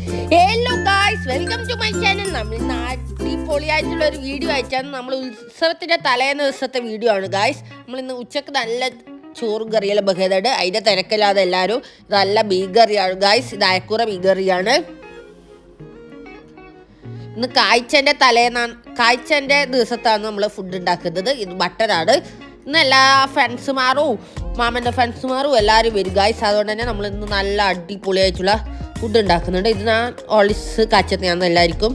Hello guys, welcome to my channel. നമ്മൾ അടിപൊളിയായിട്ടുള്ള ഒരു വീഡിയോ അയച്ചാണ്. നമ്മൾ ഉത്സവത്തിൻ്റെ തലേന്ന് ദിവസത്തെ വീഡിയോ ആണ് ഗായ്സ്. നമ്മളിന്ന് ഉച്ചക്ക് നല്ല ചോറും കറിയെല്ലാം ബഹേദായിട്ട് അതിൻ്റെ തിരക്കില്ലാതെ എല്ലാവരും നല്ല മീൻകറിയാണ് ഗായ്സ്. ഇത് അയക്കൂറ മീൻകറിയാണ്. ഇന്ന് കാഴ്ചൻ്റെ ദിവസത്താണ് നമ്മൾ ഫുഡ് ഉണ്ടാക്കുന്നത്. ഇത് ബട്ടറാണ്. ഇന്ന് എല്ലാ ഫ്രണ്ട്സുമാരും മാമൻ്റെ ഫ്രണ്ട്സുമാരും എല്ലാവരും വരും ഗായ്സ്. അതുകൊണ്ട് തന്നെ നമ്മൾ ഇന്ന് നല്ല അടിപൊളിയായിട്ടുള്ള ഫുഡ് ഉണ്ടാക്കുന്നുണ്ട്. ഇത് ഞാൻ ഓളിസ് കാച്ചത്തെയാണ് എല്ലാവർക്കും.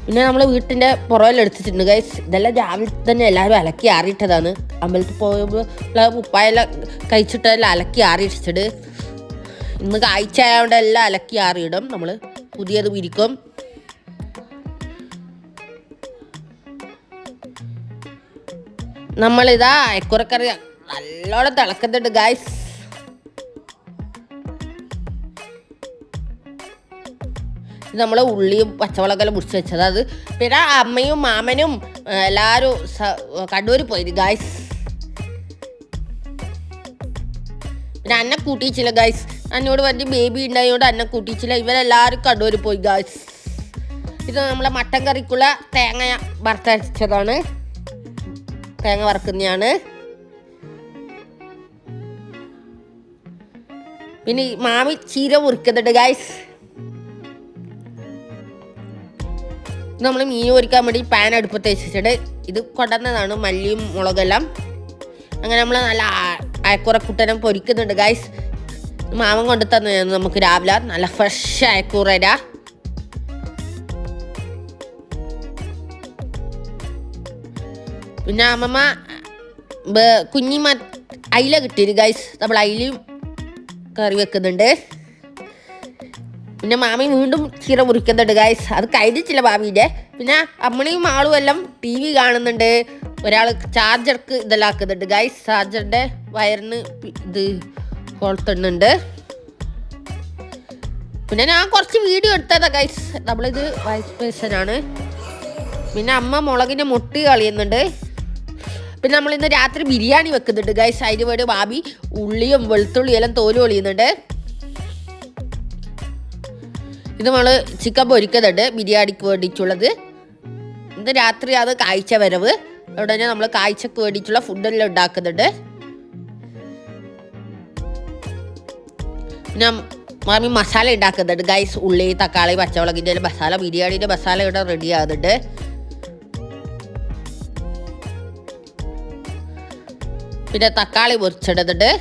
പിന്നെ നമ്മൾ വീട്ടിൻ്റെ പുറകിലെടുത്തിട്ടുണ്ട് ഗൈസ്. ഇതെല്ലാം രാവിലെ തന്നെ എല്ലാവരും അലക്കി ആറിയിട്ടതാണ്. അമ്പലത്തിൽ പോയപ്പോൾ ഉപ്പായെല്ലാം കഴിച്ചിട്ടെല്ലാം അലക്കി ആറിയിട്ടിട്ട് ഇന്ന് കാഴ്ച ആയതുകൊണ്ട് എല്ലാം അലക്കി ആറിയിടും. നമ്മൾ പുതിയത് വിരിക്കും. നമ്മളിതാ അയക്കുറക്കറി നല്ലോണം തിളക്കുന്നുണ്ട് ഗൈസ്. ഇത് നമ്മൾ ഉള്ളിയും പച്ചമുളകെല്ലാം മുറിച്ച് വെച്ചത്. അത് പിന്നെ അമ്മയും മാമനും എല്ലാവരും കണ്ണൂർ പോയത് ഗൈസ്. പിന്നെ അന്നെ കൂട്ടിയിച്ചില്ല ഗൈസ്. എന്നോട് വലിയ ബേബി ഉണ്ടായതുകൊണ്ട് അന്നെ കൂട്ടിയിച്ചില്ല. ഇവരെല്ലാവരും കണ്ണൂർ പോയി ഗൈസ്. ഇത് നമ്മളെ മട്ടൻ കറിക്കുള്ള തേങ്ങ വറുത്തരച്ചതാണ്. തേങ്ങ വറുക്കുന്നതാണ്. പിന്നെ മാമി ചീര മുറിക്കുന്നുണ്ട് ഗൈസ്. നമ്മൾ മീൻ പൊരിക്കാൻ വേണ്ടി പാൻ അടുപ്പത്ത് വെച്ചിട്ടുണ്ട്. ഇത് കൊണ്ടുവന്നതാണ് മല്ലിയും മുളകെല്ലാം. അങ്ങനെ നമ്മൾ നല്ല അയക്കൂറക്കുട്ടനും പൊരിക്കുന്നുണ്ട് ഗൈസ്. മാമൻ കൊണ്ടു തന്നെയാണ് നമുക്ക് രാവിലെ നല്ല ഫ്രഷ് അയക്കൂറ. പിന്നെ അമ്മമ്മ അയില കിട്ടിയത് ഗൈസ്. നമ്മൾ അയിലയും കറി വെക്കുന്നുണ്ട്. പിന്നെ മാമി വീണ്ടും ചീര മുറിക്കുന്നുണ്ട് ഗൈസ്. അത് കഴിഞ്ഞിട്ടില്ല ഭാവിയുടെ. പിന്നെ അമ്മണിയും ആളും എല്ലാം ടി വി കാണുന്നുണ്ട്. ഒരാൾ ചാർജർക്ക് ഇതെല്ലാം ആക്കുന്നുണ്ട് ഗൈസ്. ചാർജറിൻ്റെ വയറിന് ഇത് കൊളുത്തുന്നുണ്ട്. പിന്നെ ഞാൻ കുറച്ച് വീഡിയോ എടുത്തതാ ഗൈസ്. നമ്മളിത് വൈസ് പേഴ്സണാണ്. പിന്നെ അമ്മ മുളകിൻ്റെ മുട്ടി കളയുന്നുണ്ട്. പിന്നെ നമ്മളിന്ന് രാത്രി ബിരിയാണി വെക്കുന്നുണ്ട് ഗൈസ്. അതിന് വേണ്ടി ഭാബി ഉള്ളിയും വെളുത്തുള്ളിയും എല്ലാം തോല് പൊളിയുന്നുണ്ട്. ഇത് നമ്മൾ ചിക്കൻ പൊരിക്കുന്നുണ്ട് ബിരിയാണിക്ക് വേണ്ടിയിട്ടുള്ളത്. ഇന്ന് രാത്രി അത് കാഴ്ച വരവ്. അതുകൊണ്ട് തന്നെ നമ്മൾ കാഴ്ചക്ക് വേണ്ടിയിട്ടുള്ള ഫുഡെല്ലാം ഉണ്ടാക്കുന്നുണ്ട്. പിന്നെ മാമി മസാല ഉണ്ടാക്കുന്നുണ്ട് ഗൈസ്. ഉള്ളി, തക്കാളി, പച്ചമുളകിൻ്റെ മസാല, ബിരിയാണീൻ്റെ മസാല ഇവിടെ റെഡി ആകുന്നുണ്ട്. പിന്നെ തക്കാളി പൊരിച്ചിടുന്നുണ്ട്.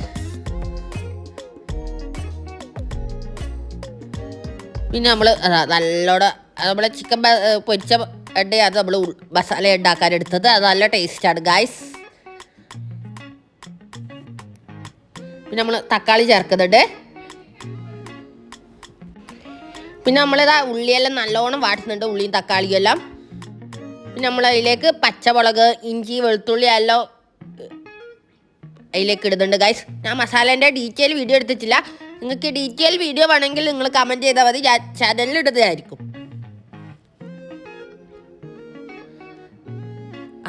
പിന്നെ നമ്മൾ നല്ലോണം നമ്മൾ ചിക്കൻ പൊരിച്ച എണ്ണയാണ് നമ്മൾ മസാല ഉണ്ടാക്കാൻ എടുത്തത്. അത് നല്ല ടേസ്റ്റാണ് ഗായ്സ്. പിന്നെ നമ്മൾ തക്കാളി ചേർക്കുന്നുണ്ട്. പിന്നെ നമ്മളിതാ ഉള്ളിയെല്ലാം നല്ലോണം വാട്ടുന്നുണ്ട്, ഉള്ളിയും തക്കാളിയും എല്ലാം. പിന്നെ നമ്മൾ അതിലേക്ക് പച്ചമുളക്, ഇഞ്ചി, വെളുത്തുള്ളി എല്ലാം അതിലേക്ക് ഇടുന്നുണ്ട് ഗൈസ്. ഞാൻ മസാലേൻ്റെ ഡീറ്റെയിൽ വീഡിയോ എടുത്തിട്ടില്ല. നിങ്ങൾക്ക് ഡീറ്റെയിൽ വീഡിയോ വേണമെങ്കിൽ നിങ്ങൾ കമൻറ്റ് ചെയ്താൽ മതി. ഞാൻ ചാനലിൽ ഇടുന്നതായിരിക്കും.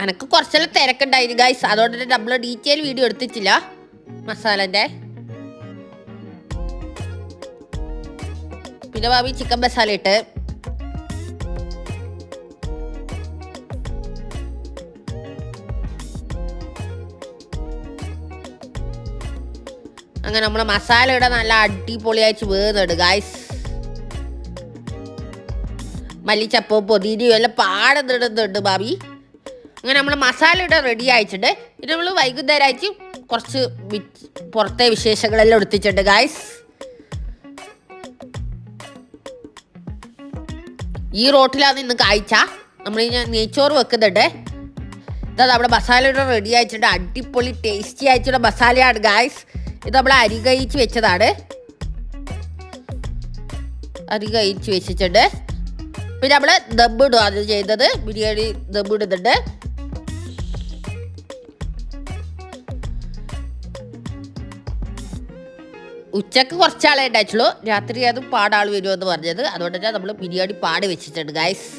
എനിക്ക് കുറച്ചെല്ലാം തിരക്കുണ്ടായിരുന്നു ഗൈസ്. അതുകൊണ്ട് തന്നെ നമ്മൾ ഡീറ്റെയിൽ വീഡിയോ എടുത്തിട്ടില്ല മസാലേൻ്റെ. പിന്നെ ഭാവി ചിക്കൻ മസാല ഇട്ട് അങ്ങനെ നമ്മളെ മസാല ഇവിടെ നല്ല അടിപൊളിയായിട്ട് വേകുന്നുണ്ട് ഗായ്സ്. മല്ലിച്ചപ്പവും പൊതിരിയും എല്ലാം പാടുന്നിടുന്നുണ്ട് ഭാവി. അങ്ങനെ നമ്മൾ മസാല ഇവിടെ റെഡി ആയിട്ടുണ്ട്. പിന്നെ നമ്മൾ വൈകുന്നേരമായിട്ട് കുറച്ച് പുറത്തെ വിശേഷങ്ങളെല്ലാം എടുത്തിട്ടുണ്ട് ഗായ്സ്. ഈ റോട്ടിലാണ് ഇന്ന് കാഴ്ച. നമ്മൾ നെയ്ച്ചോറ് വെക്കുന്നുണ്ട്. ഇതാ നമ്മുടെ മസാല ഇവിടെ റെഡി ആയിട്ടുണ്ട്. അടിപൊളി ടേസ്റ്റി ആയിട്ടുള്ള മസാലയാണ് ഗായ്സ്. ഇത് നമ്മൾ അരി കഴിച്ച് വെച്ചതാണ്. അരി കഴിച്ച് വെച്ചിട്ടുണ്ട്. പിന്നെ നമ്മൾ ദമ്മിടും അത് ചെയ്തത്. ബിരിയാണി ദമ്മിടുന്നുണ്ട്. ഉച്ചക്ക് കുറച്ചാളെ ഉണ്ടായിട്ടുള്ളൂ. രാത്രി അത് പാടാൾ വരുമെന്ന് പറഞ്ഞത്. അതുകൊണ്ട് തന്നെ നമ്മൾ ബിരിയാണി പാട് വെച്ചിട്ടുണ്ട് ഗൈസ്.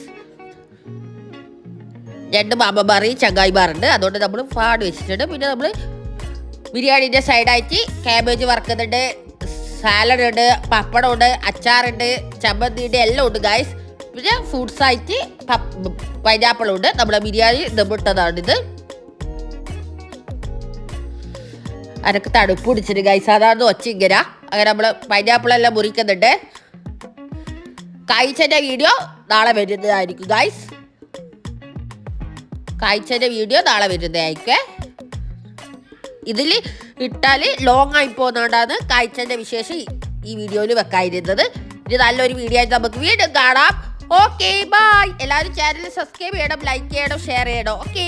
2 മാമന്മാരെയും ചങ്ങായിമാരുണ്ട്. അതുകൊണ്ട് നമ്മൾ പാട് വെച്ചിട്ടുണ്ട്. പിന്നെ നമ്മൾ ബിരിയാണീൻ്റെ സൈഡായിട്ട് ക്യാബേജ് വറുക്കുന്നുണ്ട്, സാലഡ് ഉണ്ട്, പപ്പടം ഉണ്ട്, അച്ചാറുണ്ട്, ചമ്മന്തി ഉണ്ട്, എല്ലാം ഉണ്ട് ഗൈസ്. പിന്നെ ഫ്രൂട്ട്സ് ആയിട്ട് പൈനാപ്പിൾ ഉണ്ട്. നമ്മുടെ ബിരിയാണി ദമ്മിട്ടതാണിത്. അനക്ക് തണുപ്പ് പിടിച്ചിട്ട് ഗൈസ്, അതാണ് ഒച്ച ഇങ്ങനെ. അങ്ങനെ നമ്മൾ പൈനാപ്പിളെല്ലാം മുറിക്കുന്നുണ്ട്. കായ്ച്ചൻ്റെ വീഡിയോ നാളെ വരുന്നതായിരിക്കും ഗൈസ്. കായ്ച്ചൻ്റെ വീഡിയോ നാളെ വരുന്നതായിരിക്കും. ഇതിൽ ഇട്ടാൽ ലോങ് ആയി പോകുന്നതുകൊണ്ടാണ് കായ്ച്ചൻ്റെ വിശേഷം ഈ വീഡിയോയിൽ വെക്കാതിരുന്നത്. ഇത് നല്ലൊരു വീഡിയോ ആയിട്ട് നമുക്ക് വീണ്ടും കാണാം. Okay bye. എല്ലാവരും ചാനൽ സബ്സ്ക്രൈബ് ചെയ്യണം, ലൈക്ക് ചെയ്യണം, ഷെയർ ചെയ്യണം. ഓക്കെ.